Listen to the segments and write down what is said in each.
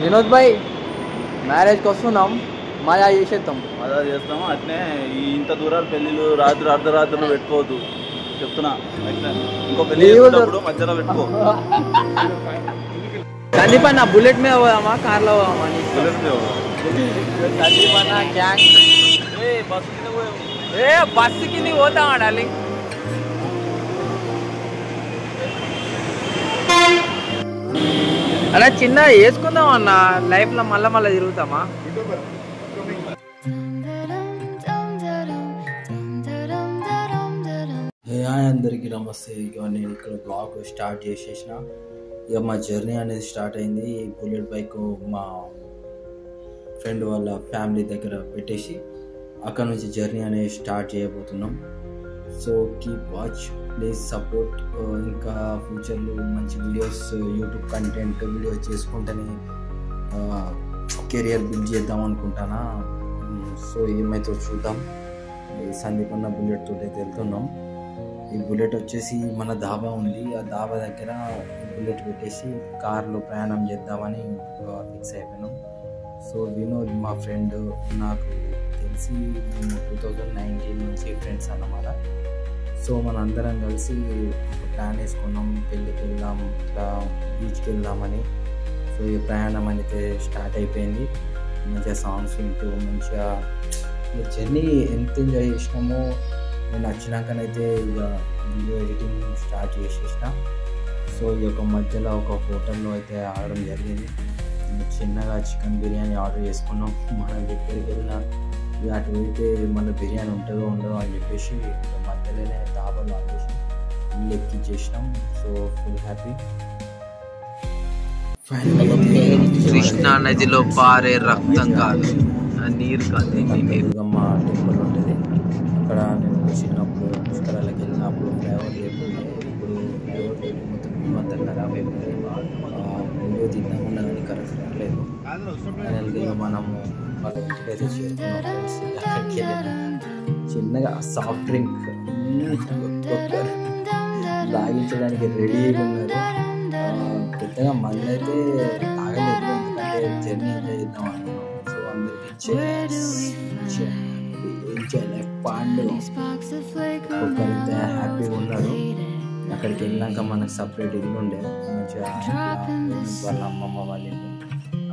వినోద్ భాయ్ మ్యారేజ్కి వస్తున్నాం, మజా చేసేద్దాం. మజా చేస్తాము అట్నే. ఇంత దూరాలు పెళ్ళిళ్ళు రాత్రి అర్ధరాత్రులు పెట్టుకోవద్దు చెప్తున్నా. ఇంకో పెళ్లి చేసుకున్నప్పుడు మధ్యలో పెట్టుకో. సందీప్ అన్న బుల్లెట్ మీద పోదామా కార్లో పోదామా? బుల్లెట్ మీద సందీప్ అన్న గ్యాంగ్ బస్సు కింద పోతామా డార్లింగ్? అలా చిన్న వేసుకుందాం అన్న, లైఫ్ లో మళ్ళా మళ్ళీ తిరుగుతామా? హాయ్ అందరికీ నమస్తే. ఇక నేను ఇక్కడ బ్లాగ్ స్టార్ట్ చేసేసిన. ఇక మా జర్నీ అనేది స్టార్ట్ అయింది. ఈ బుల్లెట్ బైక్ మా ఫ్రెండ్ వాళ్ళ ఫ్యామిలీ దగ్గర పెట్టేసి అక్కడ నుంచి జర్నీ అనేది స్టార్ట్ చేయబోతున్నాం. So keep watch, please support. ఇంకా ఫ్యూచర్లో మంచి వీడియోస్, యూట్యూబ్ కంటెంట్ వీడియోస్ చేసుకుంటేనే కెరియర్ బిల్డ్ చేద్దాం అనుకుంటానా. సో ఏమైతే చూద్దాం. ఈ సందీప్ అన్న బుల్లెట్ తోటి అయితే వెళ్తున్నాం. ఈ బుల్లెట్ వచ్చేసి మన దాబా ఉంది, ఆ దాబా దగ్గర ఈ బుల్లెట్ పెట్టేసి కార్లో ప్రయాణం చేద్దామని ఫిక్స్ అయిపోయినాం. సో వినోద్ మా ఫ్రెండ్, నాకు తెలిసి మేము 2019 నుంచి ఫ్రెండ్స్ అన్నమాట. సో మన అందరం కలిసి ఒక ప్లాన్ వేసుకున్నాం, పెళ్ళికి వెళ్దాం, ఇట్లా బీచ్కి వెళ్దామని. సో ఈ ప్రయాణం అయితే స్టార్ట్ అయిపోయింది. మంచిగా సాంగ్స్ వింటూ మంచిగా జర్నీ ఎంత ఎంజాయ్ చేసినామో. నేను వచ్చినాకనైతే ఇక వీడియో ఎడిటింగ్ స్టార్ట్ చేసేసిన. సో ఈ యొక్క మధ్యలో ఒక హోటల్లో అయితే ఆడడం జరిగింది. చిన్నగా చికెన్ బిర్యానీ ఆర్డర్ చేసుకున్నాం. మనం ఎక్కడికి వెళ్ళినా ఇక అటు అయితే మన బిర్యానీ ఉంటుందో ఉండదో అని చెప్పేసి మధ్యలోనే దాబాలు ఆడేసి ఇల్లు ఎక్కించేసినాం. So full happy. కృష్ణా నదిలో పారే రక్తం కాదు, నీరు కాదు, దుర్గమ్మ టెంపుల్ ఉంటుంది అక్కడ. నేను చిన్నప్పుడు పుష్కరాలకు వెళ్ళినప్పుడు ఫ్లేవర్ లేకుండా, ఇప్పుడు ఫ్లేవర్ లేకపోతే మొత్తం ఖరాబ్ అయిపోయింది. వీడియో తిన్నామన్నా కానీ కరెక్ట్ రాలేదు. ఫైనల్గా మనము వాళ్ళ ఇంటికైతే చేరుకున్నాం ఫ్రెండ్స్. అక్కడికి వెళ్ళినాం. చిన్నగా సాఫ్ట్ డ్రింక్ తాగించడానికి రెడీ అయి ఉన్నారు. పెద్దగా మంది అయితే తాగలేదు, ఎందుకంటే జర్నీ ఎంజాయ్ చేద్దాం అనుకున్నాం. సో అందరికి ఎంజాయ్ లైఫ్ పాండు ఒక్కరైతే హ్యాపీగా ఉన్నారు. అక్కడికి వెళ్ళాక మనకు సపరేట్ ఇల్లు ఉండే, మంచిగా వాళ్ళ అమ్మమ్మ వాళ్ళ ఇల్లు.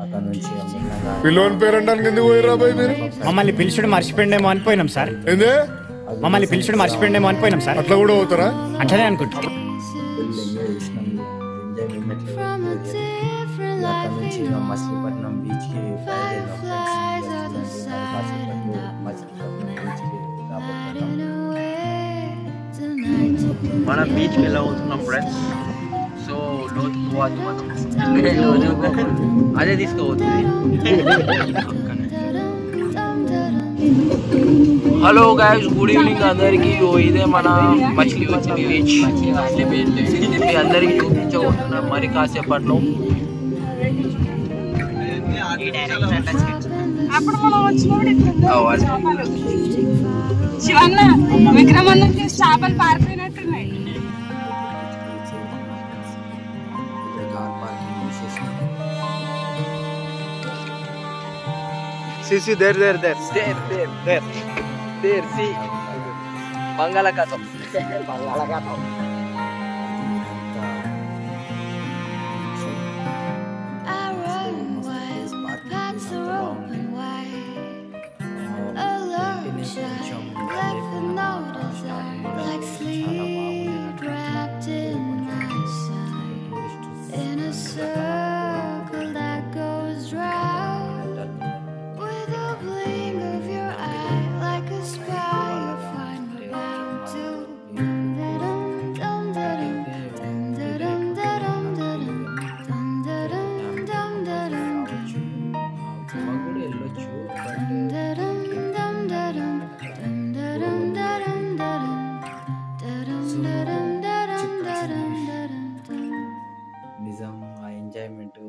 అక్కడ నుంచి మమ్మల్ని పిలిచుడు మర్చిపోయిండేమో అనిపోయినాం సార్. మమ్మల్ని పిలిచుడు మర్చిపోయిండేమో అనిపోయినాం సార్. అట్లా కూడా అవుతారా? అట్లనే అనుకుంటా. ఎంజాయ్ చేసినాం. ఎంజాయ్ మూమెంట్ అక్కడ నుంచి మచిలీపట్నం బీచ్కి మనం బీచ్కి వెళ్ళబోతున్నాం ఫ్రెండ్స్. సో లోతుకు పోవద్దు, మనం అదే తీసుకోబోతుంది. హలో గైస్, గుడ్ ఈవినింగ్ అందరికి. ఇదే మన మచిలీపట్నం బీచ్. మీ అందరికి చూపించబోతున్నాం మరి కాసేపట్లో. శివన్న విక్రమన్న చేపలు పారిపోయినట్టున్నాయి. See, there. See. Bangalakatam. నిజం ఆ ఎంజాయ్మెంట్,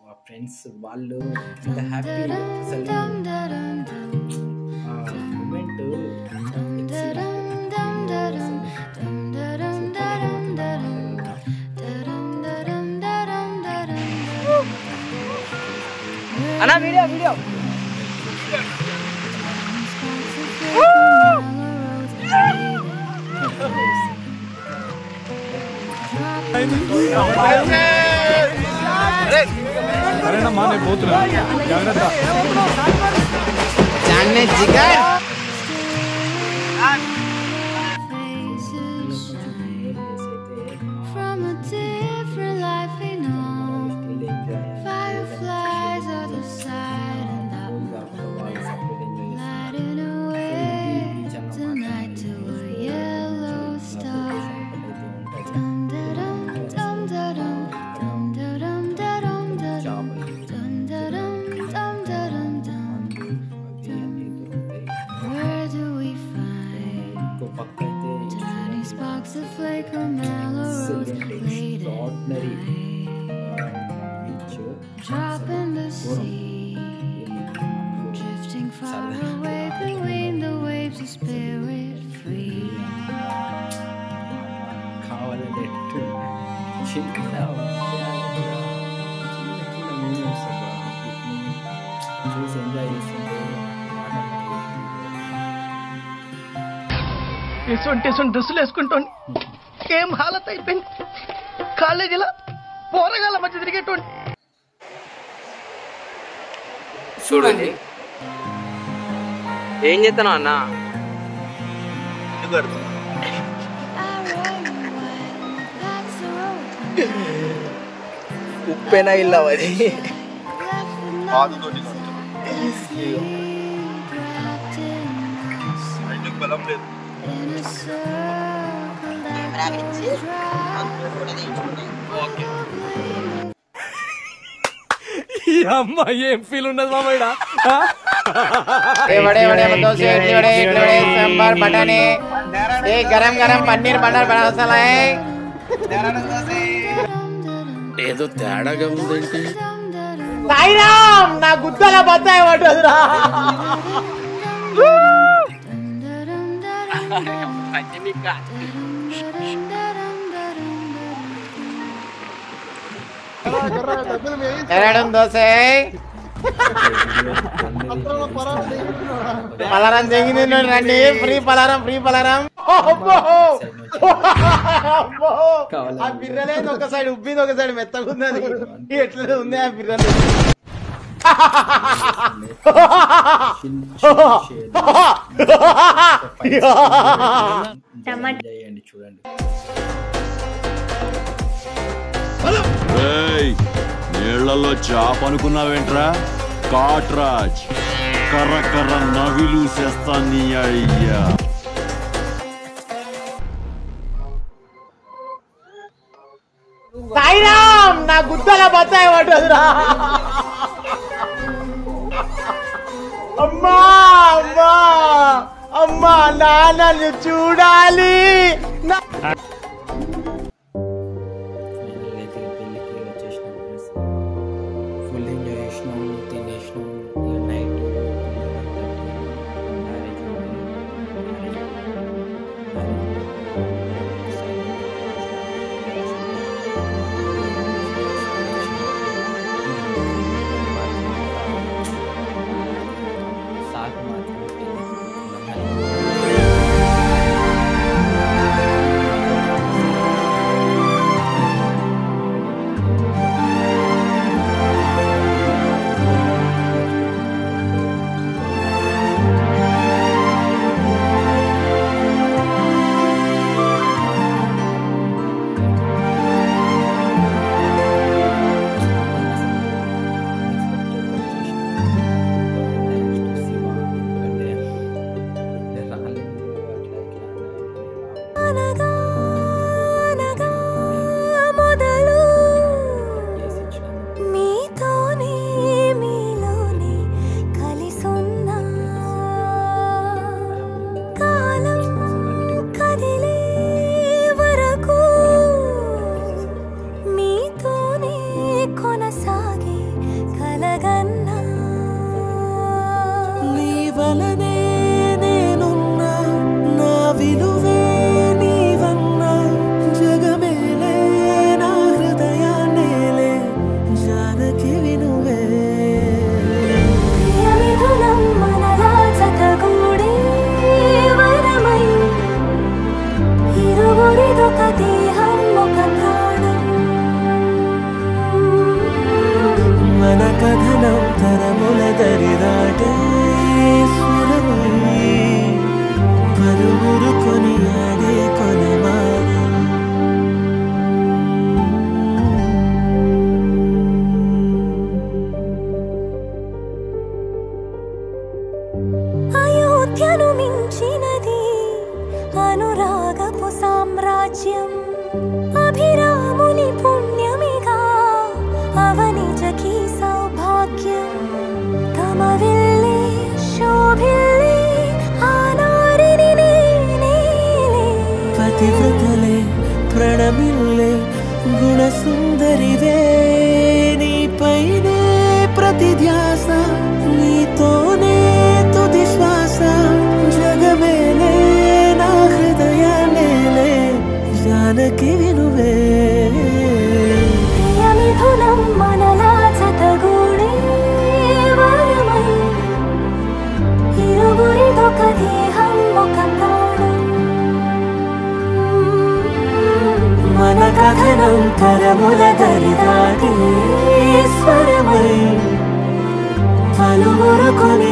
మా ఫ్రెండ్స్ వాళ్ళు ఇంత హ్యాపీ. అసలు మూమెంట్ అన్న వీడియో వీడియో సరేనమ్మా నేను పోతున్నా జాగ్రత్త From a different life we know. Fireflies are the side and that lighting away tonight to a yellow star. Dum da dum dum da dum dum da dum da dum da dum dum da dum dum da dum dum. Where do we find tiny sparks of flake or mellows late at night? Drop in the sea, drifting far away between the waves of spirit free. కావాలంటే చిన్న moments చూసి enjoy చేస్తుంటే ఎటువంటి డ్రెస్సులు వేసుకుంటాను ఏం హాలత్ అయిపోయింది కాలేజీలో పోరగాళ్ళ మధ్య తిరిగేటువంటి చూడండి ఏం చేస్తాను అన్న ఎందుకు కడుతున్నా ఉప్పేనా ఇల్లా అది పాదుతోటి కడుతున్నా ఎందుకు బలం లేదు అమ్మ ఏం ఫీల్ ఉన్నది మామయ్య सांबर बटाने ये गरम गरम पनीर बटर बड़ा मसाला है ఏదో తేడాగా ఉందేంటి సాయిరామ్ నా గుద్దల బత్తాయి పట్టదురా ఎరడం దోసే పలారం తెగింది రండి ఫ్రీ పలారం ఆ బిర్రలేదు ఒక సైడ్ ఉబ్బింది ఒక సైడ్ మెత్తగా ఉన్నది ఎట్లా ఉంది ఆ బిర్రలు చూడండి నీళ్లలో చాప అనుకున్నావేంట్రా కాట్రాజ్ కర్ర కర్ర నవిలు చేస్తా నీ అయ్యా సాయిరామ్ నా గుద్దల బత్తాయి పట్టదురా అమ్మా అమ్మా అమ్మా నాన్నని చూడాలి అయితే పెళ్ళికి వచ్చేసినాం ఫుల్ ఎంజాయ్ చేసినాం తినేసినాం ఇక నైట్ మ్యారేజ్ సాకు మాత్రం విద్యను మించినది అనురాగపు సామ్రాజ్యం అభిరాముని పుణ్యమిగా అవనిజకి సౌభాగ్యం తమ విల్లే శోభిల్లే ఆనారిని నేనేలే పతివ్రతలే ప్రణమిల్లే గుణసుందరివే నీపైనే ప్రతి ధ్యాస నీతోనే తుది శ్వాస జగమేలే నా హృదయాలేలే జానకి వినువే ప్రియమిథునం మనలా జతగూడే వరమై ఇరువురిదొక దేహం ఒక ప్రాణం మన కథనం తరముల దరిదాటి స్వరమై పలువురు కొని